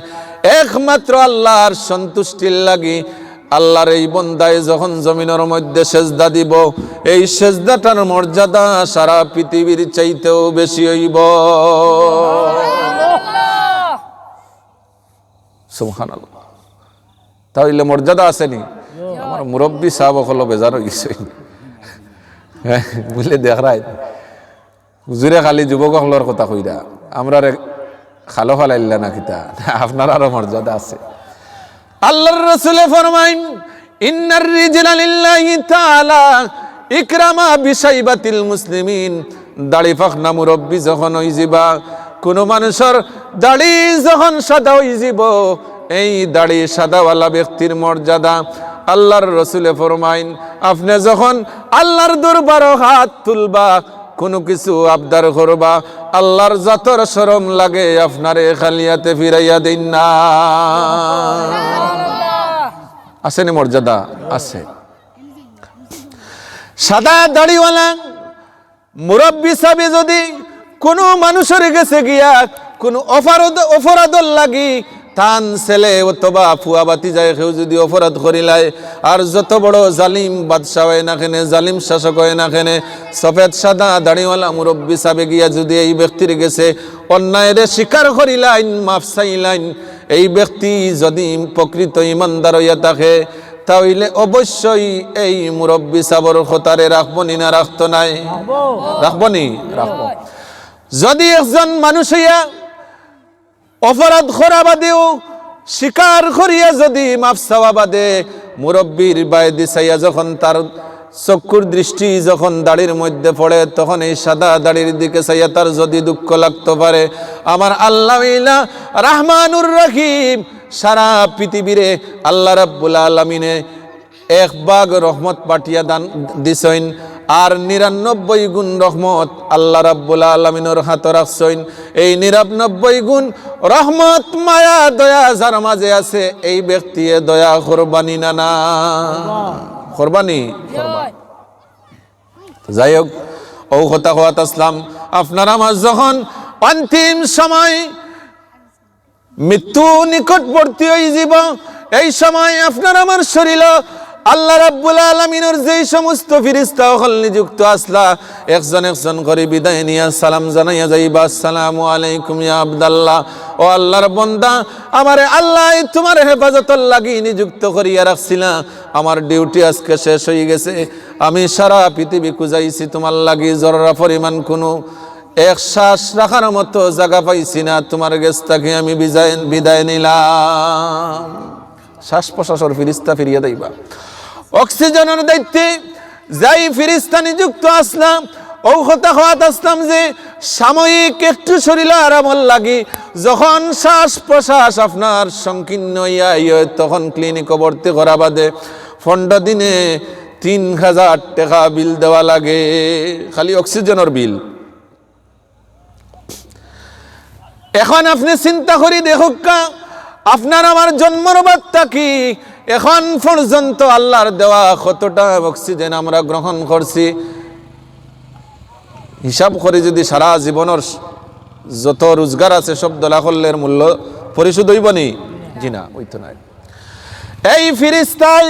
একমাত্র আল্লাহর সন্তুষ্টির লাগি আল্লাহর এই বন্দায় যখন জমিনের মধ্যে সেজদা দিব, এই সেজদাটার মর্যাদা সারা পৃথিবীর চাইতেও বেশি হইব। সুবহানাল্লাহ। তাহলে মর্যাদা আসেনি? আমার মুরব্বী সাহেব হলো বেজার হয়ে গেছে, বুঝলে দেখ রায় হুজুরে খালি যুবক হলোর কথা কইরা আমরা খালো ফালাইলা না কিতা, আপনার আরো মর্যাদা আছে। আল্লাহর রাসূল ফরমাইন, ইন্নার রিজলা লিল্লাহি তাআলা ইকরামা বিশাইবাতিল মুসলিমিন। দাড়ি ফাখনা মুরব্বী যখন হই যাবা, কোন মানুষের দাড়ি যখন সাদা হই যাব, এই দাড়ি সাদাওয়ালা ব্যক্তির মর্যাদা আল্লাহর রাসূলে ফরমাইন, আপনি যখন আল্লাহর দরবারে হাত তুলবা, কোনো কিছু আবদার করবা, আল্লাহর যতর শরম লাগে আপনারে খালিয়াতে ফিরাইয়া দিন না। আসেনি মর্যাদা? আছে। সাদা দাড়িওয়ালা মুরব্বী সাহেব যদি কোনো মানুষের গেছে গিয়া কোনো অপরাধ লাগি, তান ছেলে অথবা ফুয়াবাতি যায় কেউ যদি অপরাধ করিলায়, আর যত বড় জালিম বাদশাহ হয় না কেনে, জালিম শাসক হয় না কেনে, সফেদ সাদা দাড়িওয়ালা মুরব্বী সাহেব গিয়া যদি এই ব্যক্তির গেছে অন্যায়ের স্বীকার করিলাইন, মাফ চাইলাইন, এই ব্যক্তি যদি প্রকৃত ইমানদার হইয়া থাকে, তাহলে অবশ্যই এই মুরব্বী সাহেবের খতারে রাখবনি না রাখতো নাই? রাখবনি, রাখবো। যদি একজন মানুষ হইয়া অপরাধ করা বাদেও স্বীকার করিয়া যদি মাফ চাওয়া বাদে মুরব্বীর বাইদি চাইয়া যখন তার চক্ষুর দৃষ্টি যখন দাড়ির মধ্যে পড়ে, তখন এই সাদা দাড়ির দিকে চাইয়া তার যদি দুঃখ লাগতে পারে, আমার আল্লাহ রহমানুর রহিম সারা পৃথিবীরে আল্লাহ রাব্বুল আলামিনে এক ভাগ রহমত পাঠিয়া দান দিছেন, আর ৯৯ গুণ রহমত আল্লাহ রাব্বুল আলামিনের হাতে রাখছেন। এই ৯৯ গুণ রহমত মায়া দয়া যার মাঝে আছে, এই ব্যক্তি দয়া কোরবানি না না কোরবানি। যাই হোক, ও কথা হওয়াত আসলাম, আপনার আমার যখন অন্তিম সময় মৃত্যু নিকটবর্তী হয়ে যাব, এই সময় আপনার আমার শরীর আল্লাহ রাব্বুল আলামিনের যেই সমস্ত ফেরেশতা হল নিযুক্ত আসলা, একজন একজন করে বিদায় নিয়া সালাম জানাইয়া যাইবা, আসসালামু আলাইকুম ইয়া আব্দাল্লাহ। ও আল্লাহর বান্দা, আমারে আল্লাহ তোমার হেফাজতর লাগি নিযুক্ত করিয়া রাখছিলা, আমার ডিউটি আজকে শেষ হয়ে গেছে, আমি সারা পৃথিবী খুঁজাইছি, তোমার লাগি জররা পরিমাণ কোনো এক শ্বাস রাখার মতো জায়গা পাইছি না, তোমার কাছ থেকে আমি বিদায় নিলাম। শ্বাস প্রশ্বাসের ফিরিস্তা ফিরিয়ে দেবা। অক্সিজেনের দায়িত্বে যাই ফিরিস্তা নিযুক্ত আসলাম, ও কথা হওয়াত আসলাম যে সাময়িক একটু শরীরে আরাম লাগি, যখন শ্বাস প্রশ্বাস আপনার সংকীর্ণ ইয়ে, তখন ক্লিনিকে ভর্তি করা বাদে 15 দিনে 3000 টাকা বিল দেওয়া লাগে, খালি অক্সিজেনের বিল। এখন আপনি চিন্তা করি দেখুক, আপনার আমার জন্মর বার্তা কি, এখন পর্যন্ত আল্লাহর দেওয়া কতটা অক্সিজেন আমরা গ্রহণ করছি, হিসাব করে যদি সারা জীবনের যত রোজগার আছে সব দলাকল্যের মূল্য পরিশোধ হইব নি? জি না, হইতো না। এই ফিরিস্তাই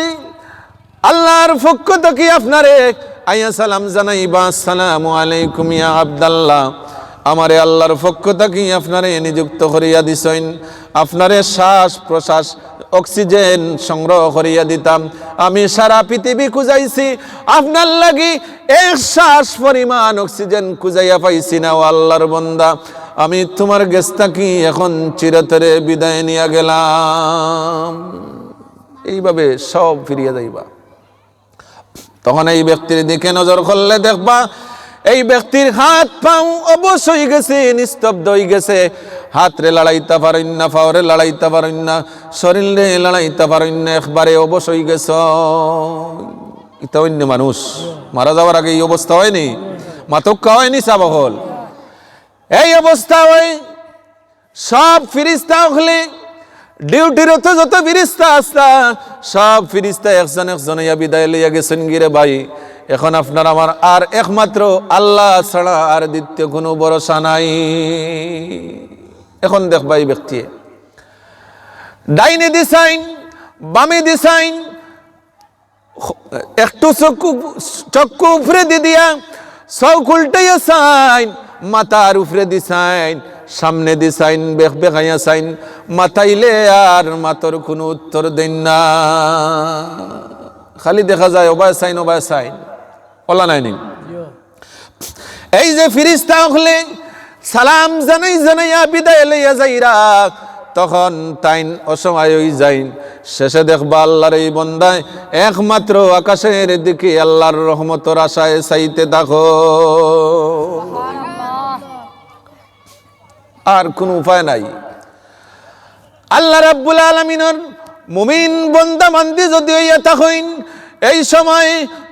আল্লাহর পক্ষ থেকে আপনারে আইয়া সালাম জানাইবা, আসসালামু আলাইকুম ইয়া আব্দাল্লাহ, আমারে আল্লাহর পক্ষ থেকে আপনারে নিযুক্ত করিয়া দিছেন, আপনারে শ্বাস প্রশ্বাস অক্সিজেন সংগ্রহ করিয়া দিতাম, আমি সারা পৃথিবী খুঁজাইছি, আপনার লাগি এক শ্বাস পরিমাণ অক্সিজেন খুঁজাইয়া পাইছি না। ও আল্লাহর বান্দা, আমি তোমার কাছ থেকে এখন চিরতরে বিদায় নিয়া গেলাম। এইভাবে সব ফিরিয়া যাইবা। তখন এই ব্যক্তির দিকে নজর করলে দেখবা এই ব্যক্তির হাত পাও অবশ্যই গেছে, নিস্তব্ধ হয়ে গেছে, হাতরে লড়াইতে পারেন না, পাওরে লড়াইতে পারেন না, শরীরে লড়াইতে পারেন না, একবারে অবশ্যই গেছ। এটা অন্য মানুষ মারা যাওয়ার আগে এই অবস্থা হয়নি, মাতক্কা হয়নি, সাবহল এই অবস্থা হয়। সব ফিরিস্তা হলে ডিউটিরত যত ফিরিস্তা আসতা, সব ফিরিস্তা একজন একজন বিদায় লইয়া গেছেন গিরে ভাই। এখন আপনার আমার আর একমাত্র আল্লাহ ছাড়া আর দ্বিতীয় কোনো ভরসা নাই। এখন দেখবা এই ব্যক্তি ডাইনে দিছাইন বামে দিছাইন একটু চক্ষু উপরে দিয়া চোখ উল্টাইয়া চাইন, মাথার উপরে দি চাইন, সামনে দি চাইন, বেখ বেখাইয়া চাইন, মাথাইলে আর মাতর কোনো উত্তর দেন না, খালি দেখা যায় ওবায় চাইন ওলা নাই নি। এই যে ফিরিস্তা হলে সালাম জানাইয়া বিদায় লইয়া যাইরা, তখন তাইন অসময় হয়ে যাইন। শেষে দেখবা আল্লাহর এই বন্দায় একমাত্র আকাশের দিকে আল্লাহর রহমতের আশায় চাইতে থাকো, আর কোন উপায় নাই। আল্লাহ রাব্বুল আলামিনের মুমিন বান্দা বান্দি যদি হইয়া থাকেন, এই সময়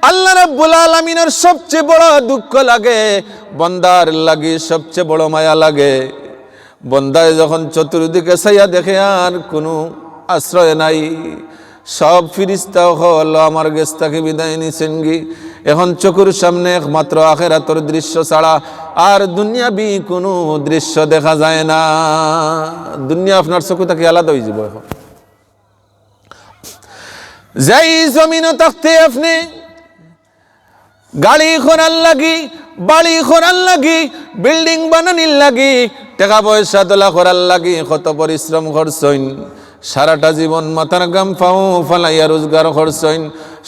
আল্লাহ রাব্বুল আলামিনের সবচেয়ে বড় দুঃখ লাগে, বান্দার লাগি সবচেয়ে বড় মায়া লাগে। বন্দায় যখন চতুর্দিকে চাইয়া দেখে আর কোনো আশ্রয় নাই, সব ফিরিস্তা হল আমার গেস্তাকে বিদায় নিছেন গি, এখন চোখের সামনে একমাত্র আখিরাতের দৃশ্য ছাড়া আর দুনিয়াবি কোনো দৃশ্য দেখা যায় না। দুনিয়া আপনার চোখে থেকে আলাদা হয়ে যাব। এখন যেই জমিনও থাকতে আপনি গাড়ি করার লাগি, বাড়ি করার লাগি, বিল্ডিং বানানির লাগি, টাকা পয়সা তোলা করার লাগি কত পরিশ্রম করছেন, সারাটা জীবন মাথার গাম পাও ফালাইয়া রোজগার করছেন,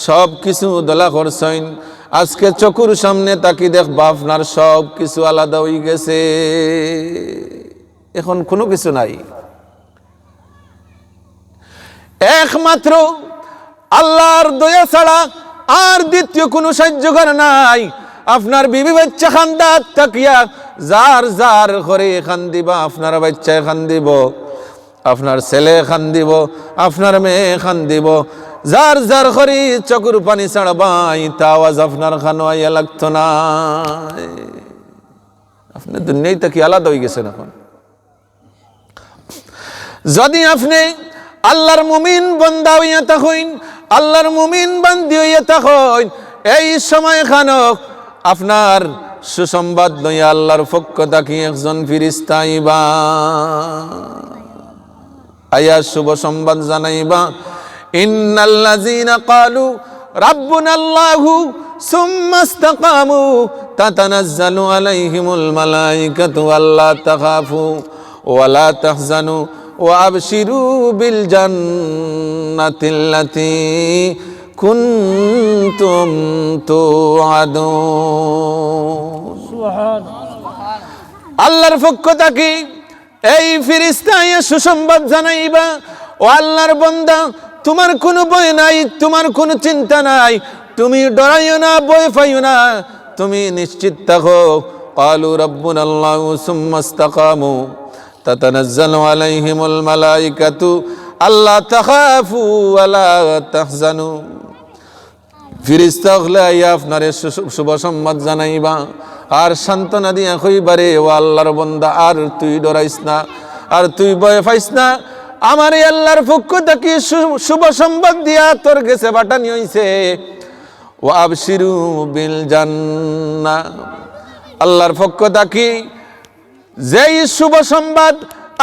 সব কিছু দোলা করছেন। আজকে চকুর সামনে তাকি দেখবা আপনার সব কিছু আলাদা হয়ে গেছে, এখন কোনো কিছু নাই। একমাত্র আল্লাহর দয়া ছাড়া আর দ্বিতীয় কোনো সাহায্যকার নাই। আপনার বিবি বাচ্চা খান্দাত তাকিয়া যার যার ঘরে খান দিবা, আপনার বাচ্চা খান দিব, আপনার ছেলে খান দিব, আপনার মেয়ে খান দিব, যার যার ঘরে চকুর পানি ছাড়বাই তা আওয়াজ আপনার খানো আইয়া লাগতো না। আপনি দুনিয়ায় তাকি আলাদা হয়ে গেছেন। এখন যদি আপনি আল্লাহর মুমিন বান্দা হইয়া থাকেন, আল্লাহর মুমিন বান্দি হইয়া থাকেন, এই সময় খানক আপনার সুসংবাদ লইয়া আল্লাহর পক্ষ থাকি একজন ফিরিস্তা আইবা, আয়া শুভ সংবাদ জানাইবা, ইন্নাল্লাযীনা ক্বালু রাব্বুনাল্লাহু সুম্মা ইসতাকামু তাতানাজ্জালু আলাইহিমুল মালায়েকাতু আল্লা তাখাফু ওয়া লা তাহজানু ওয়া আবশিরু বিল জান্নাতিল্লাতী কুনতুম তুআদুন। আল্লাহর পক্ষ থেকে এই ফিরিস্তা সুসংবাদ জানাইবা, ও আল্লাহর বান্দা তোমার কোনো ভয় নাই, তোমার কোনো চিন্তা নাই, তুমি ডরাইও না, ভয় পাইও না, তুমি নিশ্চিত থাকো। ক্বালু রাব্বুনাল্লাহু সুম্মা ইসতাকামু তাতানাজ্জালু আলাইহিমুল মালায়েকাতু আল্লা তাখাফু ওয়া লা তাহজানু। ফিরিস্তা হলে আপনারে শুভ সংবাদ জানাইবা আর সান্ত্বনা দিয়া কইবারে, ও আল্লাহর বান্দা আর তুই ডরাইস না, আর তুই ভয় পাইস না, আমার এই আল্লাহর পক্ষ থেকে শুভ সংবাদ দিয়া তোর কাছে পাঠানি হইছে। ওয়া আবশিরু বিল জান্নাহ, আল্লাহর পক্ষ থেকে যেই শুভ সংবাদ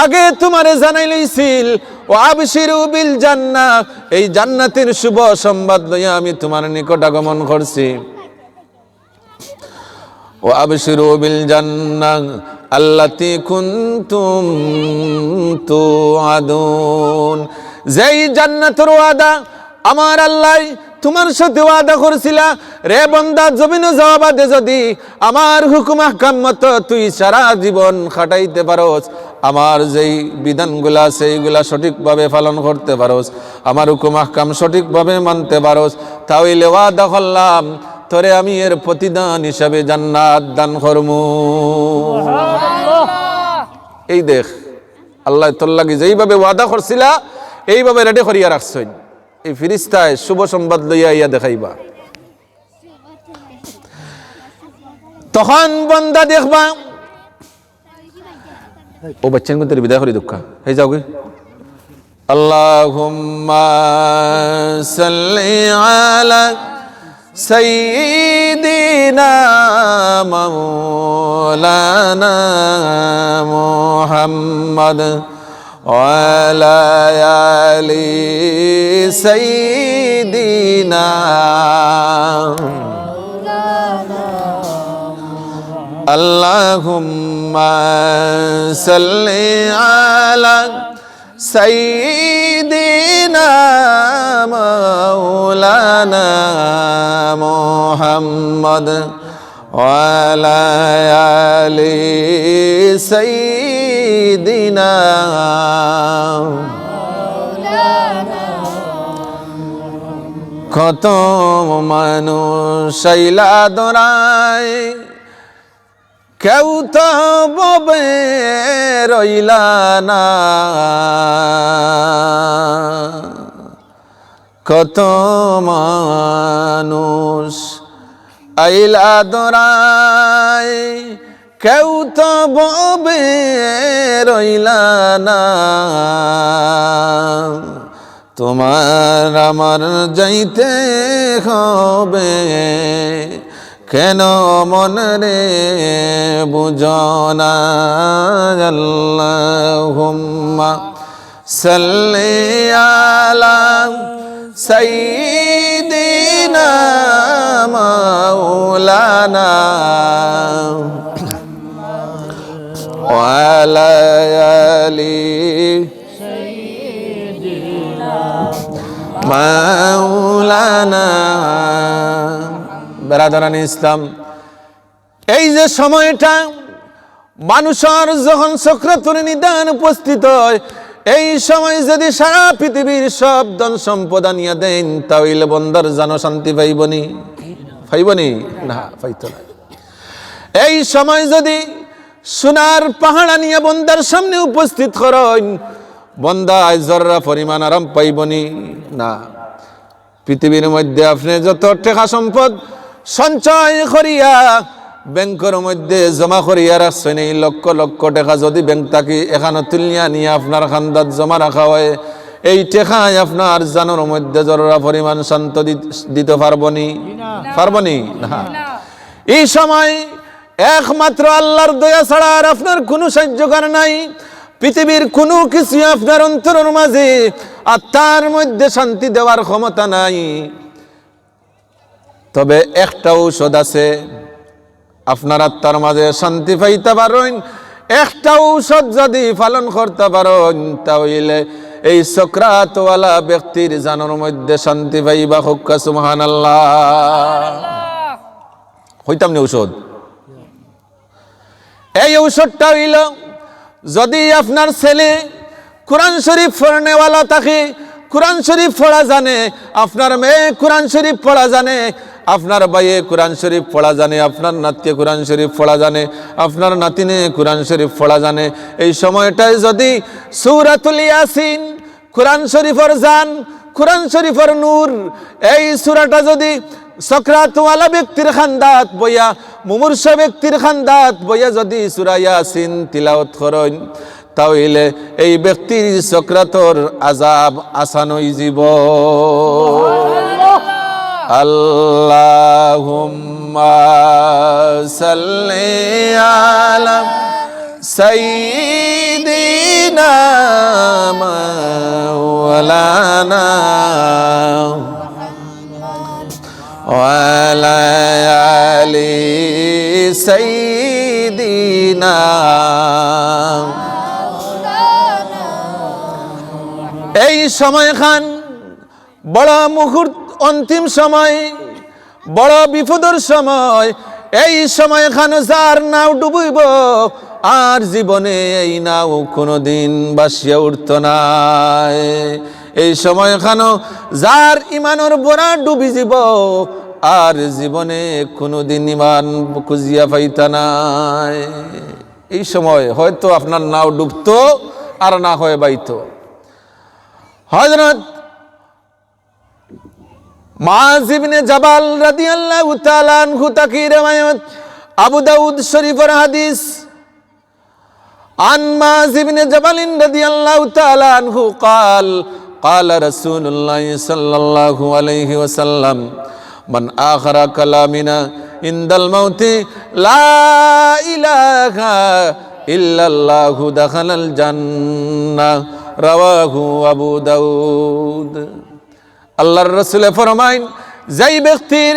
আগে তোমারে জানাই লইছিল, ও আবশিরু বিল জান্নাহ, এই জান্নাতের শুভ সংবাদ লইয়া আমি তোমার নিকট আগমন করছি। ও আবশিরু বিল জান্নাহ আল্লাতী কুনতুম তুআদুন, যেই জান্নাতের ওয়াদা আমার আল্লাহ তোমার সাথে ওয়াদা করছিলা। রে বান্দা, জমিনে যাওয়া বাদে যদি আমার হুকুম আহকাম মতো তুই সারা জীবন খাটাইতে পারোস, আমার যেই বিধানগুলা আছে এইগুলা সঠিকভাবে পালন করতে পারোস, আমার হুকুম আহকাম সঠিকভাবে মানতে পারোস, তাহলে ওয়াদা করলাম তোরে আমি এর প্রতিদান হিসাবে জান্নাত দান করমু। এই দেখ আল্লাহ তোর লাগি যেইভাবে ওয়াদা করছিলা এইভাবে রেডি করিয়া রাখছেন। এই ফিরিস্তায় শুভ সংবাদ লইয়া ইয়া দেখাইবা, তখন বান্দা দেখবা। ও বাচ্চান কোন বিদায় করি দুঃখা হয়ে যাও গে। আল্লাহুম্মা সাল্লি আলা সাইয়্যিদিনা মাওলানা মুহাম্মদ ওয়া আলা আলি সাইয়্যিদিনা সাইয়্যিদিনা আল্লাহুম্মা সাল্লি আলা সাইয়্যিদিনা মাওলানা মুহাম্মদ ওয়া আলা আলি সাইয়্যিদিনা কত মানুষ আইলা দরায় কেউ তো ববে রইলা না কত মানুষ আইলা দরায় কেউ তো ববে রইলা না তোমার আমার যাইতে হবে কেন মনরে বুঝনা আল্লাহুম্মা সাল্লি আলা সাইয়্যিদিনা মাওলানা ওয়া আলা আলি মাওলানা বেরাদারান ইসলাম এই যে সময়টা মানুষের যখন সক্রাতুর নিদান উপস্থিত হয় এই সময় যদি সারা পৃথিবীর সব ধন সম্পদ আনিয়া দেন তাহলে বন্দার জানো শান্তি পাইবনি না পাইতো না এই সময় যদি সোনার পাহাড় আনিয়া বন্দার সামনে উপস্থিত করেন বন্দা জররা পরিমাণ আরাম পাইবনি না পৃথিবীর মধ্যে আপনি যত টাকা সম্পদ সঞ্চয় করিয়া ব্যাংকের মধ্যে জমা করিয়া রাখছেন এই লক্ষ লক্ষ টাকা যদি ব্যাংক থাকি এখানে তুলিয়া নিয়ে আপনার খান্দাত জমা রাখা হয় এই টাকায় আপনার জানোর মধ্যে জররা পরিমাণ শান্ত দিতে পারবনি না এই সময় একমাত্র আল্লাহর দয়া ছাড়া আর আপনার কোনো সাহায্যকার নাই পৃথিবীর কোনো কিছু আপনার অন্তরের মাঝে আত্মার মধ্যে শান্তি দেওয়ার ক্ষমতা নাই তবে একটা ঔষধ আছে আপনার আত্মার মাঝে শান্তি পাইতে পারেন একটা ঔষধ যদি পালন করতে পারেন তাহলে এই সক্রাতওয়ালা ব্যক্তির জানোর মধ্যে শান্তি পাইবা হুক্কা সুবহানাল্লাহ হইতাম না ঔষধ এই ঔষধটা হইল যদি আপনার ছেলে কোরআন শরীফ পড়নেওয়ালা থাকে কোরআন শরীফ পড়া জানে আপনার মেয়ে কোরআন শরীফ পড়া জানে আপনার ভাইয়ে কোরআন শরীফ পড়া জানে আপনার নাতিয়ে কোরআন শরীফ পড়া জানে আপনার নাতিনে কোরআন শরীফ পড়া জানে এই সময়টায় যদি সূরাতুল ইয়াসিন কোরআন শরীফের জান কোরআন শরীফের নূর এই সূরাটা যদি সক্রাতওয়ালা ব্যক্তির খান্দাত বইয়া মুমূর্ষা ব্যক্তির খান্দাত বইয়া যদি সূরা ইয়াসিন তিলাওয়াত করেন তাহলে এই ব্যক্তির সক্রাতর আযাব আসান হই যাব আল্লাহুম্মা সাল্লি আলা সাইয়্যিদিনা মাওলানা ওয়া আলা আলি সাইয়্যিদিনা এই সময়খান বড় মুহূর্ত অন্তিম সময় বড় বিপদের সময় এই সময়খান যার নাও ডুবিব আর জীবনে এই নাও কোনোদিন ভাসিয়া উঠত না এই সময়খান যার ইমানের বোরা ডুবি যাব আর জীবনে কোনোদিন ইমান খুঁজিয়া পাইতা নাই এই সময় হয়তো আপনার নাও ডুবতো আর না হয় বাইতো হযরত মুআয ইবনে জাবাল রাদিয়াল্লাহু তাআলা আনহু তাকি riwayat আবু দাউদ শরীফের হাদিস আন মুআয ইবনে জাবাল রাদিয়াল্লাহু তাআলা আনহু قال قال رسول الله صلى الله عليه وسلم من آخر كلامنا عند الموت لا إله إلا الله دخل الجنة রাওয়াহু আবু দাউদ আল্লাহর রাসূলে ফরমাইন, যেই ব্যক্তির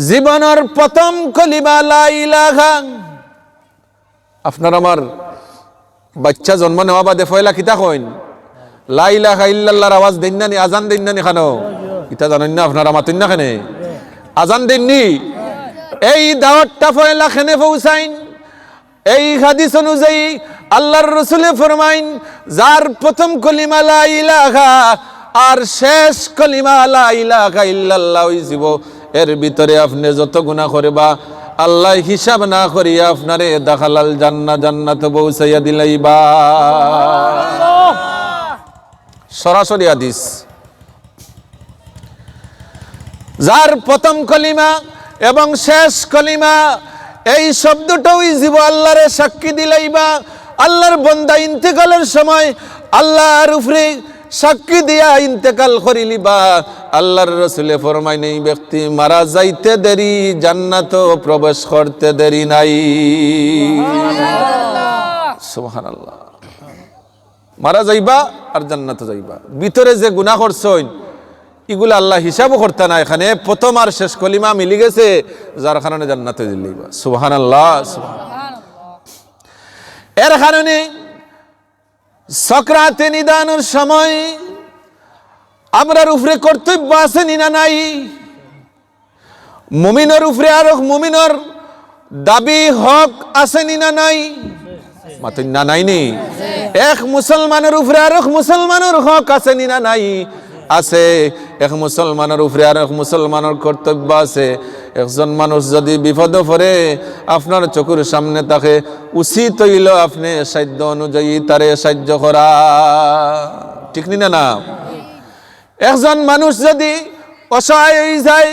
জীবনের প্রথম কলিমা লা ইলাহা, আপনার আমার বাচ্চা জন্ম নেওয়া বাদে ফয়লা কিতা কইন? লা ইলাহা ইল্লাল্লাহর আওয়াজ দেন না নি? আজান দেন না নি? খানো কিতা জানেন না আপনারা? মাতুন না কেনে? আজান দেননি? এই দাওয়াতটা ফয়লা খেনে পৌঁছাইন। এই হাদিস অনুযায়ী আল্লাহর রাসূলে ফরমাইন, যার প্রথম কলিমা লা ইলাহা আর শেষ কলিমা লা ইলাহা ইল্লাল্লাহ হইছিব, এর ভিতরে আপনি যত গুনাহ করবা আল্লাহ হিসাব না করিয়া আপনারে দাখালাল জান্নাতে পৌঁছাইয়া দিলাইবা। সরাসরি হাদিস। যার প্রথম কলিমা এবং শেষ কলিমা এই শব্দটাও জীব আল্লাহরে সাক্ষী দিলাইবা। আল্লাহর বান্দা ইন্তেকালের সময় আল্লাহর উপরে সাক্ষী দিয়া ইন্তেকাল করিলিবা। আল্লাহর রাসূলে ফরমাইন, এই ব্যক্তি মারা যাইতে দেরি, জান্নাত প্রবেশ করতে দেরি নাই। সুবহানাল্লাহ। মারা যাইবা আর জান্নাতে যাইবা। ভিতরে যে গুনাহ করছইন এগুলো আল্লাহ হিসাবও করতে না, এখানে প্রথম আর শেষ কলিমা মিলি গেছে, যার কারণে জান্নাতে যাইবা। সুবহানাল্লাহ। এর কারণে সকরাতে নিদানের সময় আমরার উপরে কর্তব্য আছে না নাই? মুমিনের উপরে আর মুমিনের দাবি হক আছে না নাই? মাতুন না নাইনি? এক মুসলমানের উপরে আর মুসলমানের হক আছে না নাই? আছে। এক মুসলমানের উপরে আর এক মুসলমানের কর্তব্য আছে। একজন মানুষ যদি বিপদে পড়ে আপনার চোখের সামনে তাকে উচিত হইল আপনি সাধ্য অনুযায়ী তারে সাহায্য করা, ঠিক না? না, একজন মানুষ যদি অসহায় হয়ে যায়,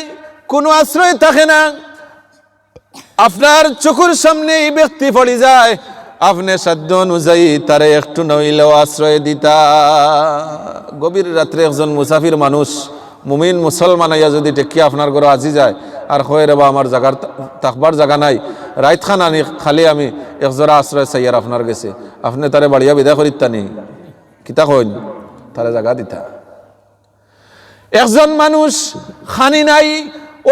কোনো আশ্রয় থাকে না, আপনার চোখের সামনে এই ব্যক্তি পড়ে যায়, আপনি সাধ্য অনুযায়ী তারে একটু নইলেও আশ্রয় দিতা। গভীর রাত্রে একজন মুসাফির মানুষ মুমিন মুসলমান আইয়া যদি টেকিয়া আপনার ঘরে আজি যায় আর কয় রে বা আমার জায়গার থাকবার জায়গা নাই, রাইত খান আনি খালি আমি একজোড়া আশ্রয় চাইয়ার আপনার গেছে, আপনি তারে বাড়িয়া বিদা করিতানি কিতা কইন? তারে জায়গা দিতা। একজন মানুষ খানি নাই,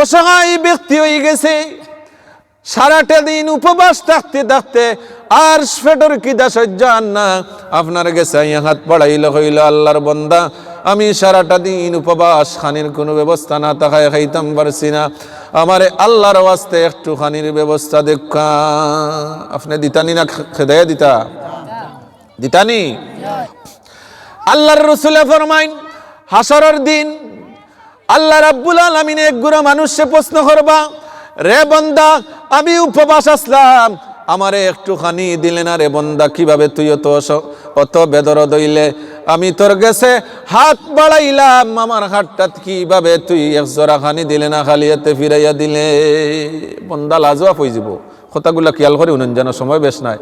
অসহায় ব্যক্তি হয়ে গেছে, সারাটা দিন উপবাস থাকতে থাকতে আর পেটের খিদা সহ্য আর না, আপনার গেছে হাত বাড়াইল, হইল আল্লাহর বান্দা আমি সারাটা দিন উপবাস, খানির কোনো ব্যবস্থা না থাকায় খাইতাম পারছি না, আমারে আল্লাহর ওয়াস্তে একটু খানির ব্যবস্থা দেখা। আপনি দিতানি না? খেদাইয়া দিতানি? আল্লাহর রাসূলে ফরমাইন, হাসরের দিন আল্লাহ রাব্বুল আলামিন এক গুড়া মানুষকে প্রশ্ন করবা, রে বান্দা আমি উপবাস আসলাম, আমারে একটুখানি দিলে না রে বান্দা, কিভাবে তুই অত বেদরদ হইলে? আমি তোর গেছে হাত বাড়াইলাম, আমার হাতটা কিভাবে তুই একজোড়া খানি দিলে না, খালি হাতে ফিরাইয়া দিলে? বান্দা লাজওয়াব হয়ে যাব। কথাগুলা খেয়াল করে উনুন, যেন সময় বেশ নাই।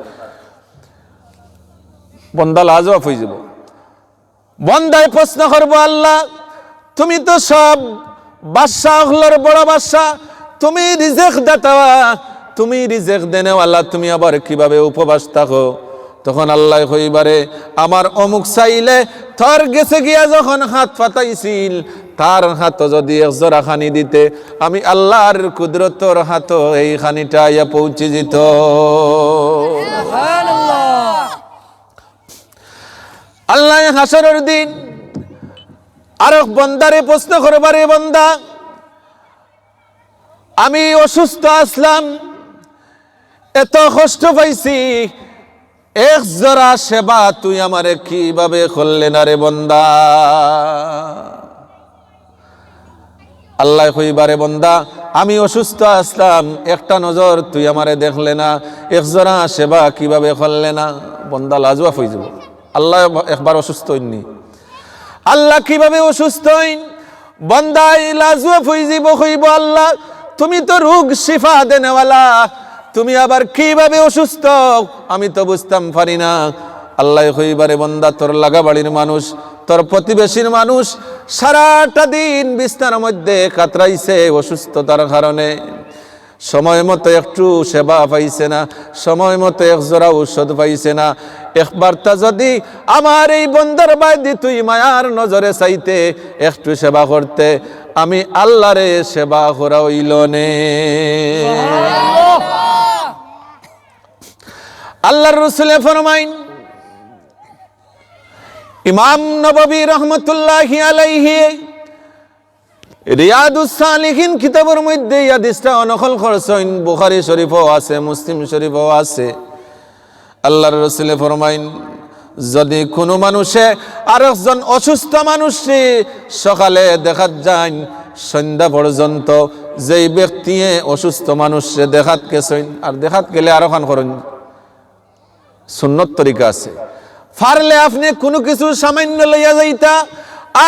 বান্দা লাজওয়াব হয়ে যাব। বান্দায় প্রশ্ন করবো, আল্লাহ তুমি তো সব বাদশাহ হলোর বড় বাদশাহ, তুমি রিজেক দাতা, তুমি রিজেক দেনেওয়ালা, তুমি আবার কিভাবে উপবাস থাকো? তখন আল্লাহ কইবারে, আমার অমুক চাইলে তোর গেছে গিয়া যখন হাত পাতাইছিল, তার হাত যদি একজোড়া খানি দিতে, আমি আল্লাহর কুদরতর হাত এই খানিটা ইয়া পৌঁছে যেত। আল্লাহ হাসরের দিন আরেক বান্দারে প্রশ্ন করবারে, বান্দা আমি অসুস্থ আসলাম, এত কষ্ট পাইছি, এক জোড়া সেবা তুই আমারে কিভাবে করলে না রে বান্দা? আল্লাহ কইবারে, বান্দা আমি অসুস্থ আসলাম, একটা নজর তুই আমারে দেখলে না, এক জোড়া সেবা কিভাবে করলে না? বান্দা লাজওয়াব হয়ে যাব। আল্লাহ একবার অসুস্থ হইনি, আল্লাহ কিভাবে অসুস্থ হইন? বান্দাই লাজওয়াব হয়ে যাব, কইব আল্লাহ তুমি তো রোগ শিফা দেনেওয়ালা, তুমি আবার কিভাবে অসুস্থ? আমি তো বুঝতাম পারি না। আল্লাহ কইবারে, বান্দা তোর লাগা বাড়ির মানুষ, তোর প্রতিবেশীর মানুষ সারাটা দিন বিছানার মধ্যে কাতরাইছে অসুস্থতার কারণে, সময় মতো একটু সেবা পাইছে না, সময় মতো একজোড়া ঔষধ পাইছে না। একবারটা যদি আমার এই বন্দার বাইদি তুই মায়ার নজরে চাইতে, একটু সেবা করতে, আমি আল্লাহরে সেবা করা হইল নে। আল্লাহর রাসূলে ফরমাইন, ইমাম নববী রহমতুল্লাহি আলাইহি রিয়াদুস সালিহিন কিতাবের মধ্যে এই হাদিসটা নকল করেছেন। বুখারী শরীফও আছে, মুসলিম শরীফও আছে। আল্লাহর রাসূলে ফরমাইন, যদি কোনো মানুষে আরেকজন অসুস্থ মানুষে সকালে দেখাত যায় সন্ধ্যা পর্যন্ত, যেই ব্যক্তি অসুস্থ মানুষে দেখাত গেছেন, আর দেখাত গেলে আরো খান করেন সুন্নত তরিকা আছে। পারলে আপনি কোনো কিছু সামান্য লইয়া যাইতা,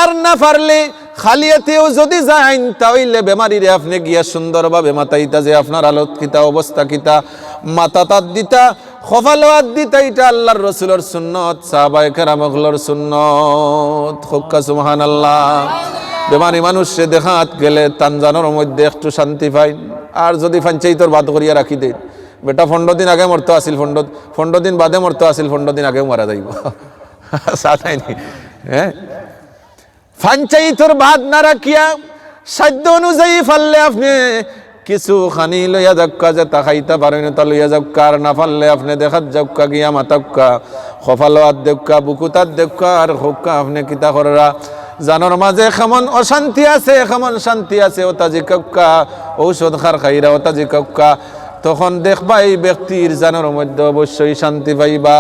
আর না পারলে খালিয়াতেও যদি যাইন, তাহলে বেমারিরে আপনি গিয়া সুন্দরভাবে মাতাইতা যে আপনার আলত কিতা, অবস্থা কিতা, মাতা তাত দিতা, খফালোয়াত দিতা। এটা আল্লাহর রাসূলের সুন্নত, সাহাবায়ে কেরামগুলোর সুন্নত। হুক্কা সুবহানাল্লাহ। বেমারি মানুষে দেখাত গেলে তানজানোর মধ্যে একটু শান্তি পাইন। আর যদি পঞ্চায়েতর বাদ করিয়া রাখি দেন, বেটা 15 দিন আগে মরতো আসিল, 15 দিন বাদে মরতো আসিল, 15 দিন আগেও মারা যাইব, সাথাইনি। হ্যাঁ, পঞ্চায়েতর বাদ না রাখিয়া সাধ্য অনুযায়ী পারলে আপনি কিছু খানি লইয়া যাক্কা, যে তা খাইতে পারেন তা লইয়া যাক্কা, আর না পারলে আপনি দেখাত যাক্কা, গিয়া মাতাক্কা, কপালত দেক্কা, বুকুতাত দেক্কা, আর হোক্কা আপনি কিতা করা জানোর মাঝে কেমন অশান্তি আছে, কেমন শান্তি আছে, ওটা জিকাক্কা, ঔষধ খার খাইরা ওটা জিকাক্কা, তখন দেখবা এই ব্যক্তির জানোর মধ্যে অবশ্যই শান্তি পাইবা।